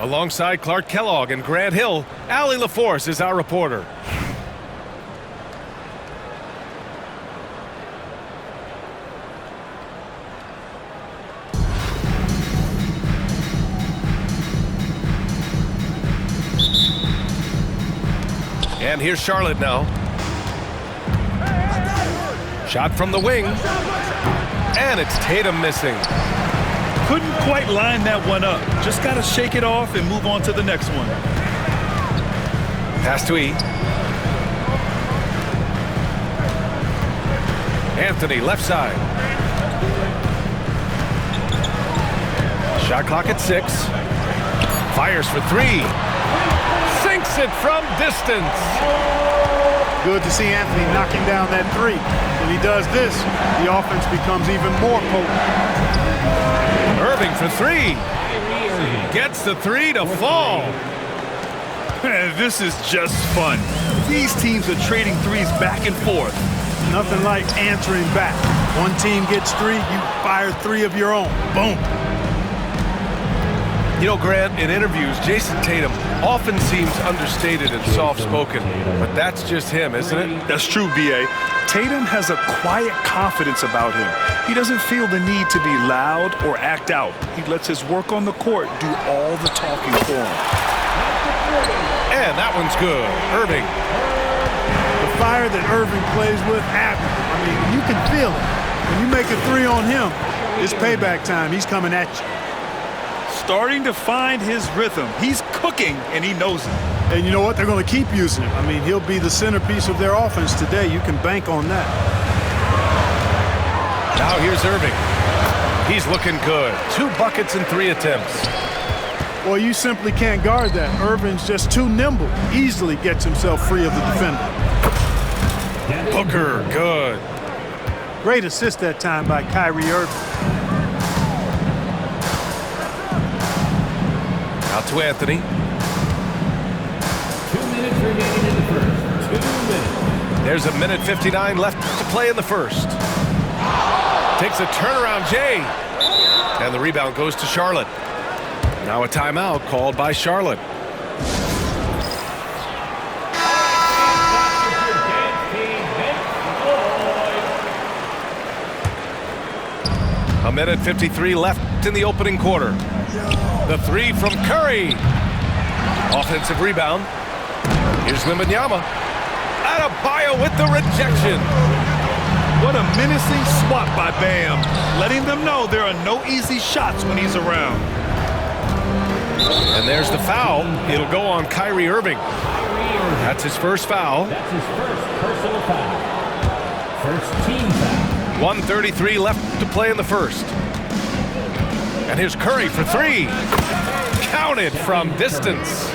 Alongside Clark Kellogg and Grant Hill, Allie LaForce is our reporter. And here's Charlotte now. Shot from the wing. And it's Tatum missing. Couldn't quite line that one up. Just got to shake it off and move on to the next one. Pass to E. Anthony, left side. Shot clock at 6. Fires for 3. Sinks it from distance. Good to see Anthony knocking down that 3. When he does this, the offense becomes even more potent. Irving for 3. Gets the 3 to fall. This is just fun. These teams are trading threes back and forth. Nothing like answering back. One team gets 3, you fire 3 of your own. Boom. You know, Grant, in interviews, Jason Tatum often seems understated and soft-spoken, but that's just him, isn't it? That's true, B.A. Tatum has a quiet confidence about him. He doesn't feel the need to be loud or act out. He lets his work on the court do all the talking for him. And that one's good. Irving. The fire that Irving plays with, admirable. I mean, you can feel it. When you make a 3 on him, it's payback time. He's coming at you. Starting to find his rhythm. He's cooking, and he knows it. And you know what? They're going to keep using him. I mean, he'll be the centerpiece of their offense today. You can bank on that. Now here's Irving. He's looking good. 2 buckets and 3 attempts. Well, you simply can't guard that. Irving's just too nimble. Easily gets himself free of the defender. Booker, good. Great assist that time by Kyrie Irving. Out to Anthony. 2 minutes remaining in the first. 2 minutes. There's a minute 59 left to play in the first. Takes a turnaround, Jay. And the rebound goes to Charlotte. Now a timeout called by Charlotte. A minute 53 left in the opening quarter. The 3 from Curry. Offensive rebound. Here's Wembanyama. Adebayo with the rejection. What a menacing swat by Bam. Letting them know there are no easy shots when he's around. And there's the foul. It'll go on Kyrie Irving. That's his first foul. That's his first personal foul. First team foul. 1:33 left to play in the first. And here's Curry for 3. Counted from distance.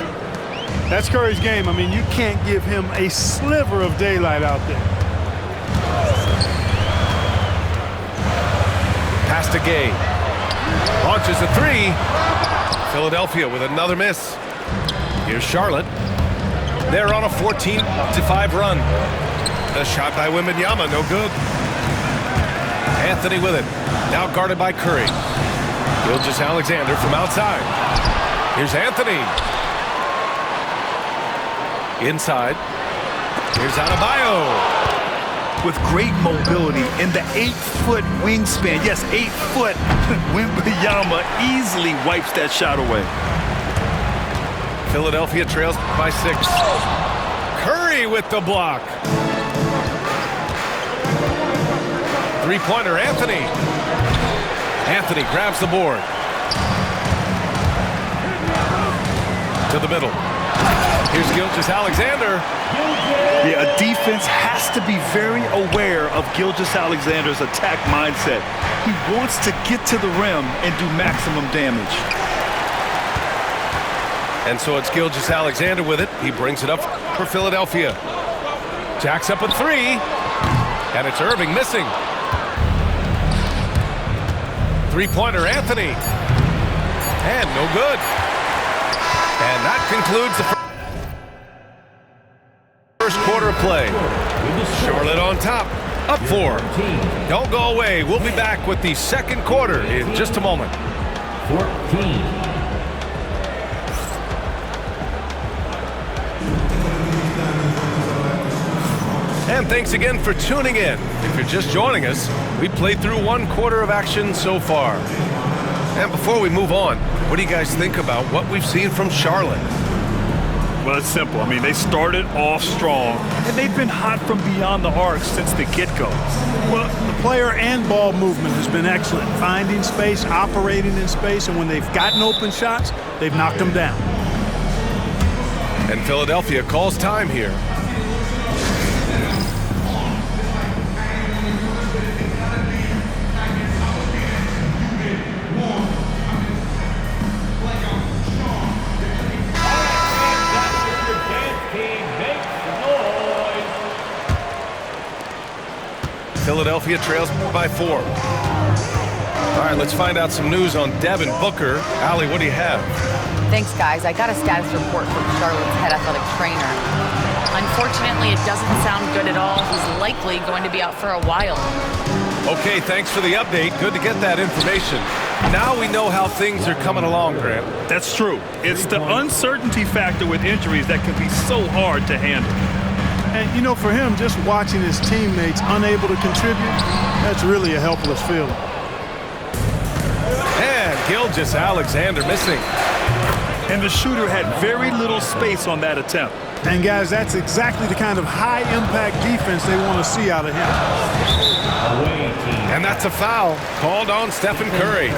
That's Curry's game. I mean, you can't give him a sliver of daylight out there. Pass to Gay. Launches a 3. Philadelphia with another miss. Here's Charlotte. They're on a 14-5 run. The shot by Wembanyama, no good. Anthony with it. Now guarded by Curry. Gilgeous-Alexander from outside. Here's Anthony. Inside. Here's Adebayo. With great mobility and the 8-foot wingspan. Yes, 8 foot. Wembanyama easily wipes that shot away. Philadelphia trails by 6. Curry with the block. 3-pointer, Anthony. Anthony grabs the board. To the middle. Here's Gilgeous-Alexander. Yeah, a defense has to be very aware of Gilgeous-Alexander's attack mindset. He wants to get to the rim and do maximum damage. And so it's Gilgeous-Alexander with it. He brings it up for Philadelphia. Jacks up a 3. And it's Irving missing. 3-pointer, Anthony. And no good. And that concludes the first quarter of play. Charlotte on top, up 4. Don't go away. We'll be back with the second quarter in just a moment. 14. And thanks again for tuning in. If you're just joining us, we played through 1 quarter of action so far. And before we move on, what do you guys think about what we've seen from Charlotte? Well, it's simple. I mean, they started off strong, and they've been hot from beyond the arc since the get-go. Well, the player and ball movement has been excellent. Finding space, operating in space, and when they've gotten open shots, they've knocked them down. And Philadelphia calls time here. Philadelphia trails by 4. All right, let's find out some news on Devin Booker. Allie, what do you have? Thanks, guys. I got a status report from Charlotte's head athletic trainer. Unfortunately, it doesn't sound good at all. He's likely going to be out for a while. Okay, thanks for the update. Good to get that information. Now we know how things are coming along, Grant. That's true. It's the uncertainty factor with injuries that can be so hard to handle. And, you know, for him, just watching his teammates unable to contribute, that's really a helpless feeling. And Gilgeous-Alexander missing. And the shooter had very little space on that attempt. And, guys, that's exactly the kind of high-impact defense they want to see out of him. And that's a foul called on Stephen Curry.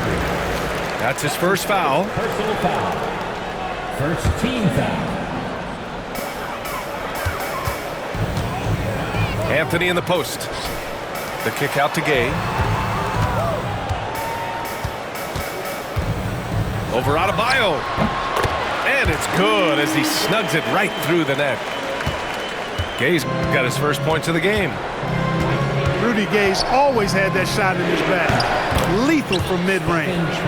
That's his first foul. Personal foul. First team foul. Anthony in the post. The kick out to Gay. Over Adebayo. And it's good as he snugs it right through the net. Gay's got his first points of the game. Rudy Gay's always had that shot in his bag. Lethal from mid-range.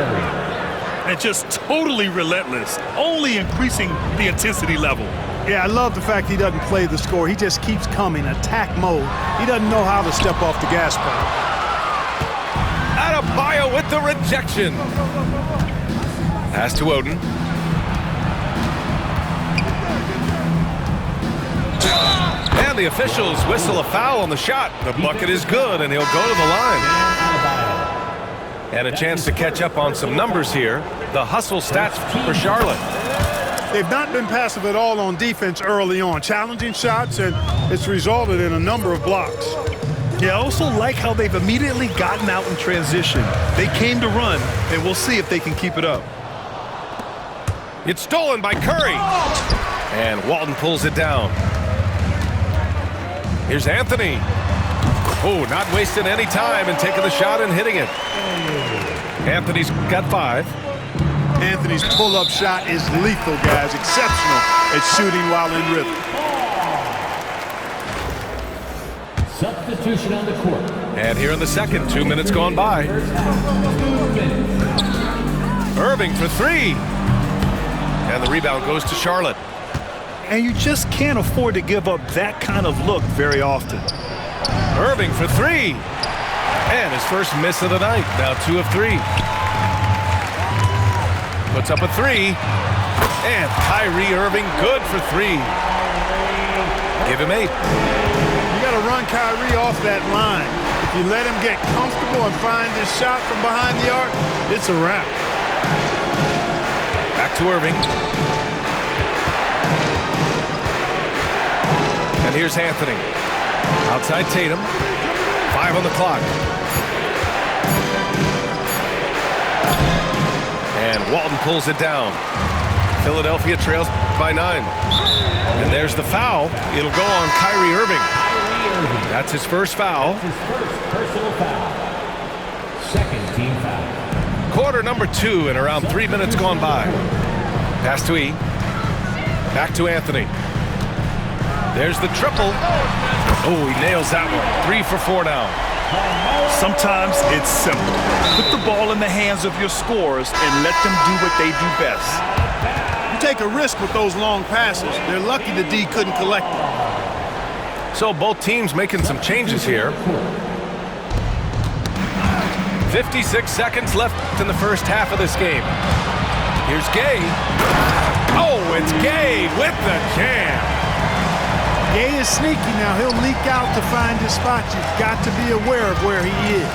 And just totally relentless, only increasing the intensity level. Yeah, I love the fact he doesn't play the score. He just keeps coming, attack mode. He doesn't know how to step off the gas pedal. Adebayo with the rejection. Pass to Oden. And the officials whistle a foul on the shot. The bucket is good, and he'll go to the line. And a chance to catch up on some numbers here. The hustle stats for Charlotte. They've not been passive at all on defense early on. Challenging shots, and it's resulted in a number of blocks. Yeah, I also like how they've immediately gotten out in transition. They came to run, and we'll see if they can keep it up. It's stolen by Curry. And Walton pulls it down. Here's Anthony. Oh, not wasting any time and taking the shot and hitting it. Anthony's got 5. Anthony's pull-up shot is lethal, guys. Exceptional at shooting while in rhythm. Substitution on the court. And here in the second, 2 minutes gone by. Irving for 3. And the rebound goes to Charlotte. And you just can't afford to give up that kind of look very often. Irving for 3. And his first miss of the night. Now 2 of 3. Puts up a 3. And Kyrie Irving good for 3. Give him 8. You got to run Kyrie off that line. If you let him get comfortable and find his shot from behind the arc, it's a wrap. Back to Irving. And here's Anthony. Outside Tatum. 5 on the clock. And Walton pulls it down. Philadelphia trails by 9. And there's the foul. It'll go on Kyrie Irving. That's his first foul. His first personal foul. Second team foul. Quarter number 2 and around 3 minutes gone by. Pass to E. Back to Anthony. There's the triple. Oh, he nails that one. 3 for 4 now. Sometimes it's simple. Put the ball in the hands of your scorers and let them do what they do best. You take a risk with those long passes. They're lucky the D couldn't collect them. So both teams making some changes here. 56 seconds left in the first half of this game. Here's Gay. Oh, it's Gay with the jam. Gay is sneaky now. He'll leak out to find his spot. You've got to be aware of where he is.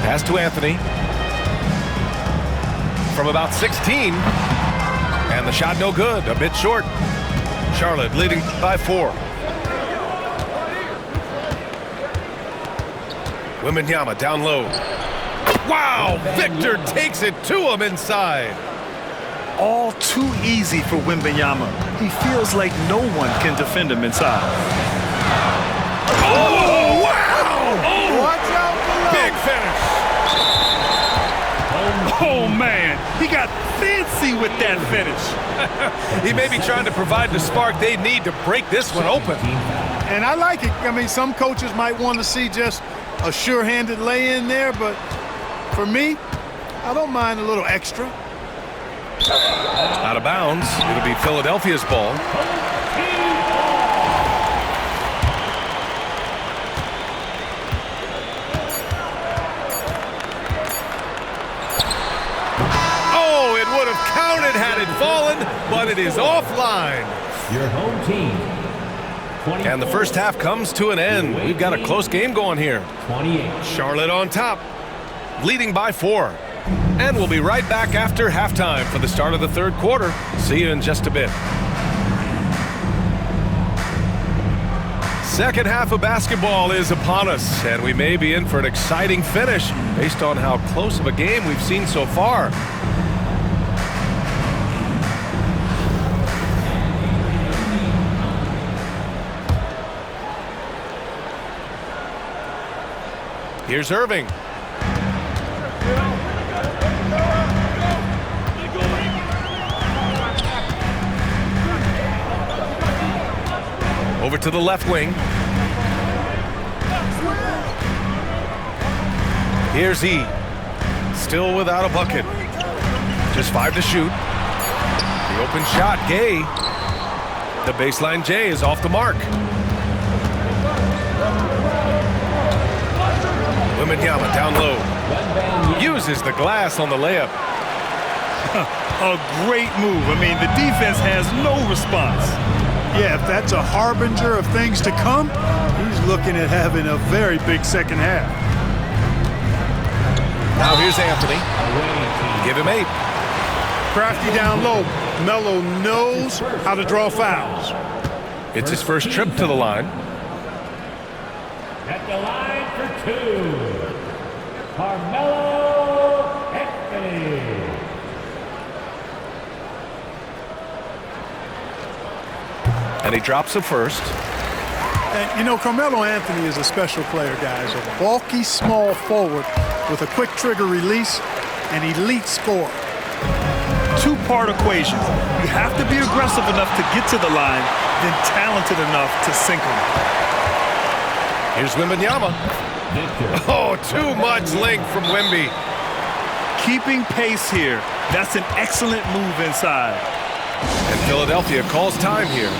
Pass to Anthony. From about 16. And the shot no good. A bit short. Charlotte leading by 4. Wembanyama down low. Wow! Victor takes it to him inside. All too easy for Wembanyama. He feels like no one can defend him inside. Oh, wow! Oh, Watch out below. big finish. Oh, man. He got fancy with that finish. He may be trying to provide the spark they need to break this one open. And I like it. I mean, some coaches might want to see just a sure-handed lay-in there, but for me, I don't mind a little extra. Out of bounds. It'll be Philadelphia's ball. Oh, it would have counted had it fallen, but it is offline. Your home team. And the first half comes to an end. We've got a close game going here. 28. Charlotte on top, leading by 4. And we'll be right back after halftime for the start of the third quarter. See you in just a bit. Second half of basketball is upon us, and we may be in for an exciting finish based on how close of a game we've seen so far. Here's Irving. Over to the left wing. Here's E. Still without a bucket. Just 5 to shoot. The open shot, Gay. The baseline J is off the mark. Wembanyama down low. Uses the glass on the layup. A great move. I mean, the defense has no response. Yeah, if that's a harbinger of things to come, he's looking at having a very big second half. Now here's Anthony. Give him 8. Crafty down low. Melo knows how to draw fouls. It's his first trip to the line. At the line for 2. Carmelo Anthony. And he drops the first. And, you know, Carmelo Anthony is a special player, guys. A bulky, small forward with a quick trigger release, an elite scorer. Two-part equation. You have to be aggressive enough to get to the line, then talented enough to sink them. Here's Wembanyama. Oh, too much length from Wemby. Keeping pace here. That's an excellent move inside. And Philadelphia calls time here.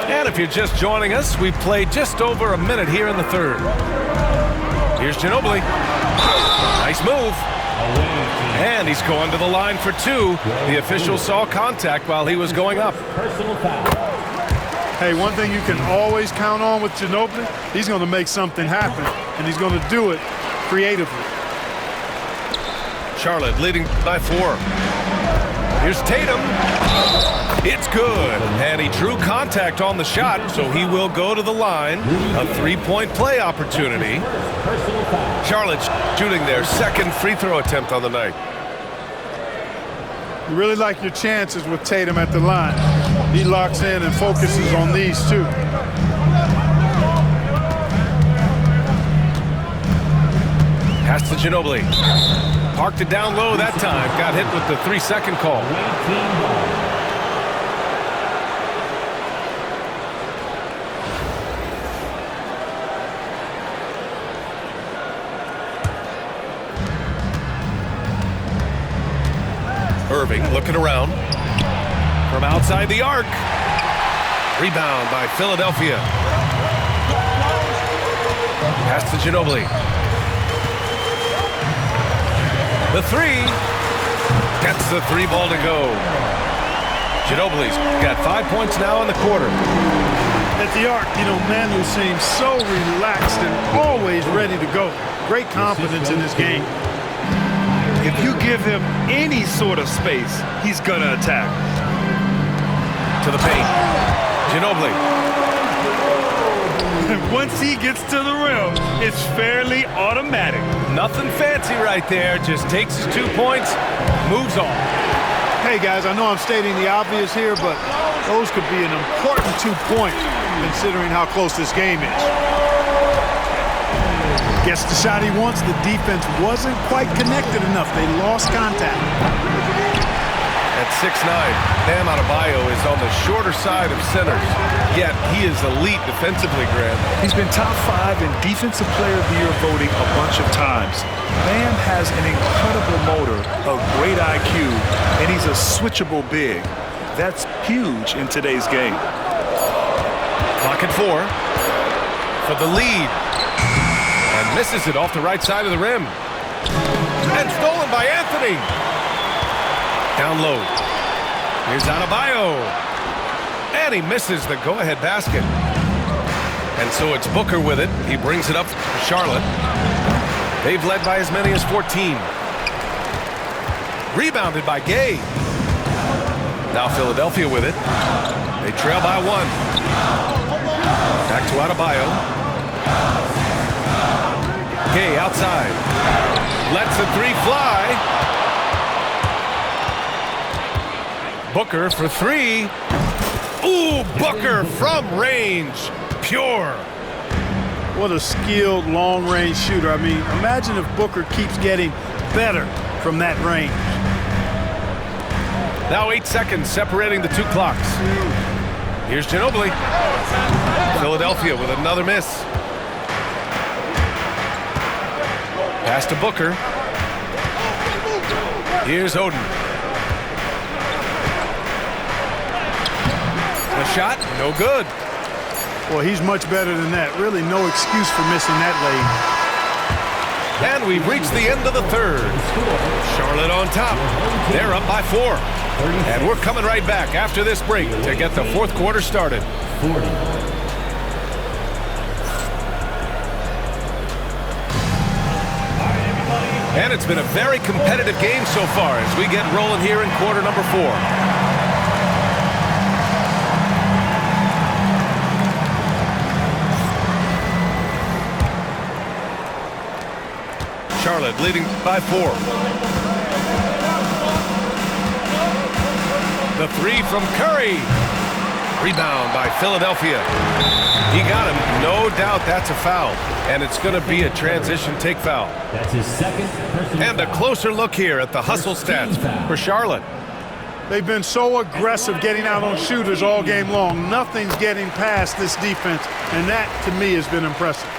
And if you're just joining us, we've played just over a minute here in the third. Here's Ginobili. Nice move. And he's going to the line for 2. The official saw contact while he was going up. Personal foul. Hey, one thing you can always count on with Ginobili, he's going to make something happen, and he's going to do it creatively. Charlotte leading by 4. Here's Tatum. It's good. And he drew contact on the shot, so he will go to the line. A 3-point play opportunity. Charlotte shooting their second free throw attempt on the night. You really like your chances with Tatum at the line. He locks in and focuses on these two. Pass to Ginobili. Parked it down low that time. Got hit with the 3-second call. Irving looking around from outside the arc. Rebound by Philadelphia. Pass to Ginobili. The three. Gets the three ball to go. Ginobili's got 5 points now in the quarter. At the arc, Manu seems so relaxed and always ready to go. Great confidence in this game. If you give him any sort of space, he's going to attack. To the paint. Ginobili. Once he gets to the rim, it's fairly automatic. Nothing fancy right there. Just takes his 2 points, moves on. Hey, guys, I know I'm stating the obvious here, but those could be an important 2 points considering how close this game is. Gets the shot he wants. The defense wasn't quite connected enough. They lost contact. At 6'9", Bam Adebayo is on the shorter side of centers, yet he is elite defensively, Grant. He's been top 5 in Defensive Player of the Year voting a bunch of times. Bam has an incredible motor, a great IQ, and he's a switchable big. That's huge in today's game. Clock at 4 for the lead. And misses it off the right side of the rim. And stolen by Anthony. Down low. Here's Adebayo. And he misses the go-ahead basket. And so it's Booker with it. He brings it up for Charlotte. They've led by as many as 14. Rebounded by Gay. Now Philadelphia with it. They trail by 1. Back to Adebayo. Gay outside. Lets the three fly. Booker for 3. Ooh, Booker from range. Pure. What a skilled long-range shooter. I mean, imagine if Booker keeps getting better from that range. Now 8 seconds separating the 2 clocks. Here's Ginobili. Philadelphia with another miss. Pass to Booker. Here's Oden. The shot, no good. Well, he's much better than that. Really no excuse for missing that lane. And we've reached the end of the third. Charlotte on top. They're up by 4. And we're coming right back after this break to get the fourth quarter started. 40. And it's been a very competitive game so far as we get rolling here in quarter number 4. Charlotte leading by 4. The 3 from Curry. Rebound by Philadelphia. He got him. No doubt that's a foul. And it's going to be a transition take foul. That's his second personal And a closer look here at the hustle stats for Charlotte. They've been so aggressive getting out on shooters all game long. Nothing's getting past this defense, and that, to me, has been impressive.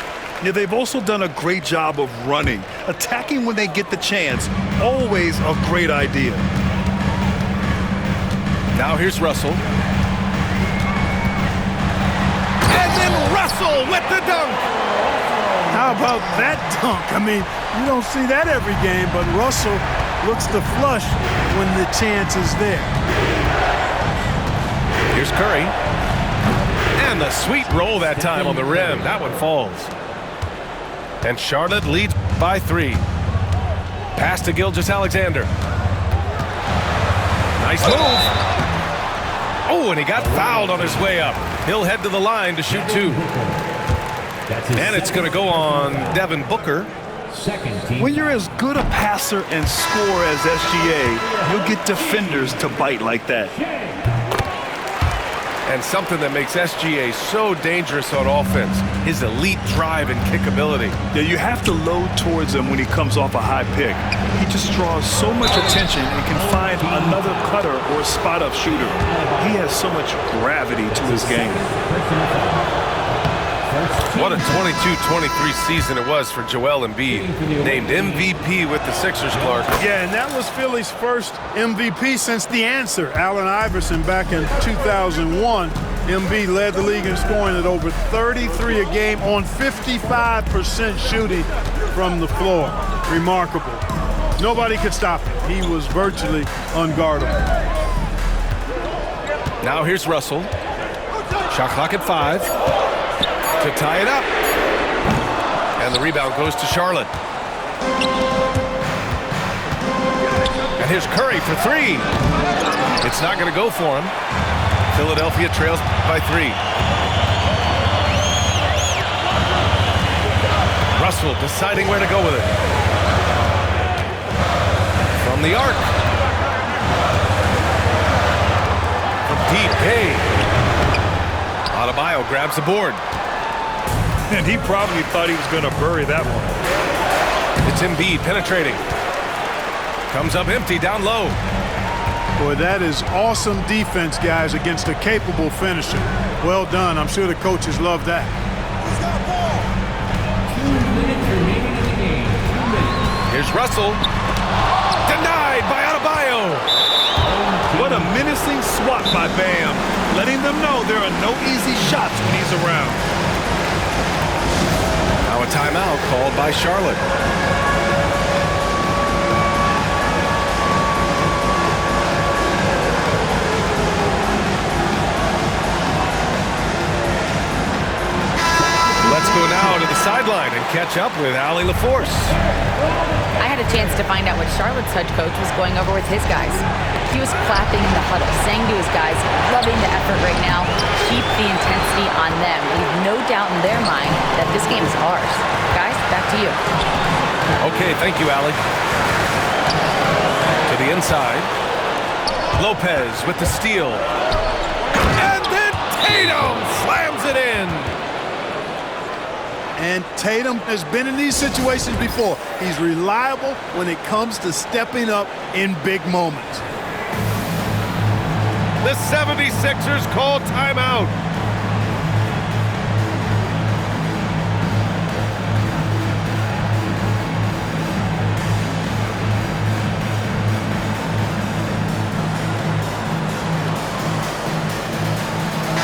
Yeah, they've also done a great job of running. Attacking when they get the chance, always a great idea. Now here's Russell. And then Russell with the dunk. How about that dunk? I mean, you don't see that every game, but Russell looks to flush when the chance is there. Here's Curry. And the sweet roll that time on the rim. That one falls. And Charlotte leads by 3. Pass to Gilgeous-Alexander. Nice move. Oh, and he got fouled on his way up. He'll head to the line to shoot 2. And it's going to go on Devin Booker. Second team. When you're as good a passer and scorer as SGA, you'll get defenders to bite like that. And something that makes SGA so dangerous on offense, his elite drive and kick ability. Yeah, you have to load towards him when he comes off a high pick. He just draws so much attention and can find another cutter or spot-up shooter. He has so much gravity to his game. What a 22-23 season it was for Joel Embiid, named MVP with the Sixers, Clark. Yeah, and that was Philly's first MVP since the answer, Allen Iverson, back in 2001. MB led the league in scoring at over 33 a game on 55% shooting from the floor. Remarkable. Nobody could stop him. He was virtually unguardable. Now here's Russell. Shot clock at 5 to tie it up. And the rebound goes to Charlotte. And here's Curry for 3. It's not going to go for him. Philadelphia trails by 3. Russell deciding where to go with it. From the arc. From deep, Gay. Adebayo grabs the board. And he probably thought he was going to bury that one. It's Embiid penetrating. Comes up empty down low. Boy, that is awesome defense, guys, against a capable finisher. Well done. I'm sure the coaches love that. 2 minutes remaining in the game. 2 minutes. Here's Russell. Denied by Adebayo. What a menacing swat by Bam, letting them know there are no easy shots when he's around. Now a timeout called by Charlotte. Let's go now to the sideline and catch up with Allie LaForce. I had a chance to find out what Charlotte's head coach was going over with his guys. He was clapping in the huddle, saying to his guys, loving the effort right now, keep the intensity on them. Leave no doubt in their mind that this game is ours. Guys, back to you. Okay, thank you, Allie. To the inside. Lopez with the steal. And then Tatum slams it in. And Tatum has been in these situations before. He's reliable when it comes to stepping up in big moments. The 76ers call timeout.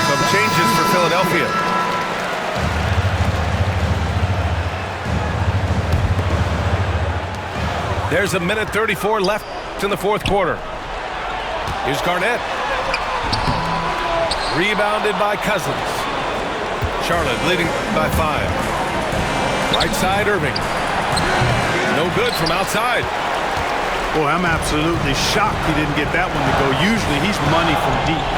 Some changes for Philadelphia. There's a minute 34 left in the fourth quarter. Here's Garnett. Rebounded by Cousins. Charlotte leading by 5. Right side, Irving. No good from outside. Boy, I'm absolutely shocked he didn't get that one to go. Usually he's money from deep.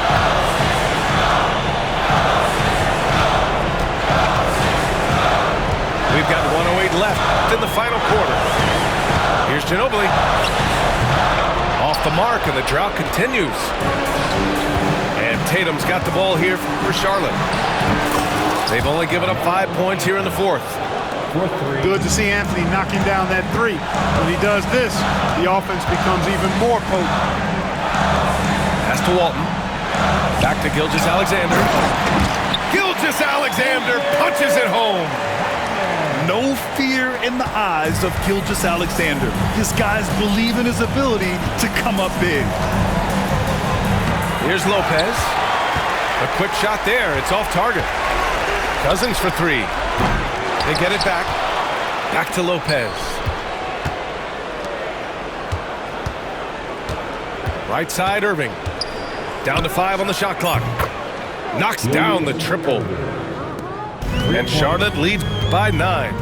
We've got 1:08 left in the final quarter. Here's Ginobili. Off the mark, and the drought continues. And Tatum's got the ball here for Charlotte. They've only given up 5 points here in the fourth. Good to see Anthony knocking down that 3. When he does this, the offense becomes even more potent. Pass to Walton. Back to Gilgeous-Alexander. Gilgeous-Alexander punches it home. No fear in the eyes of Gilgeous-Alexander. His guys believe in his ability to come up big. Here's Lopez. A quick shot there. It's off target. Cousins for 3. They get it back. Back to Lopez. Right side, Irving. Down to 5 on the shot clock. Knocks down the triple. And Charlotte leads by 9.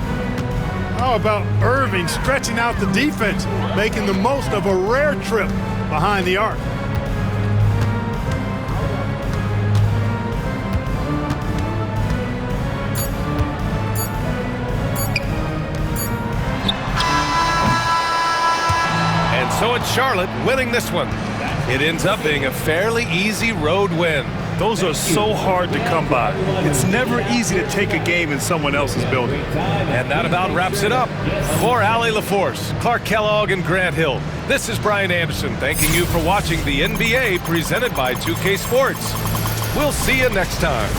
How about Irving stretching out the defense, making the most of a rare trip behind the arc? And so it's Charlotte winning this one. It ends up being a fairly easy road win. Those are so hard to come by. It's never easy to take a game in someone else's building. And that about wraps it up. For Allie LaForce, Clark Kellogg, and Grant Hill, this is Brian Anderson thanking you for watching the NBA presented by 2K Sports. We'll see you next time.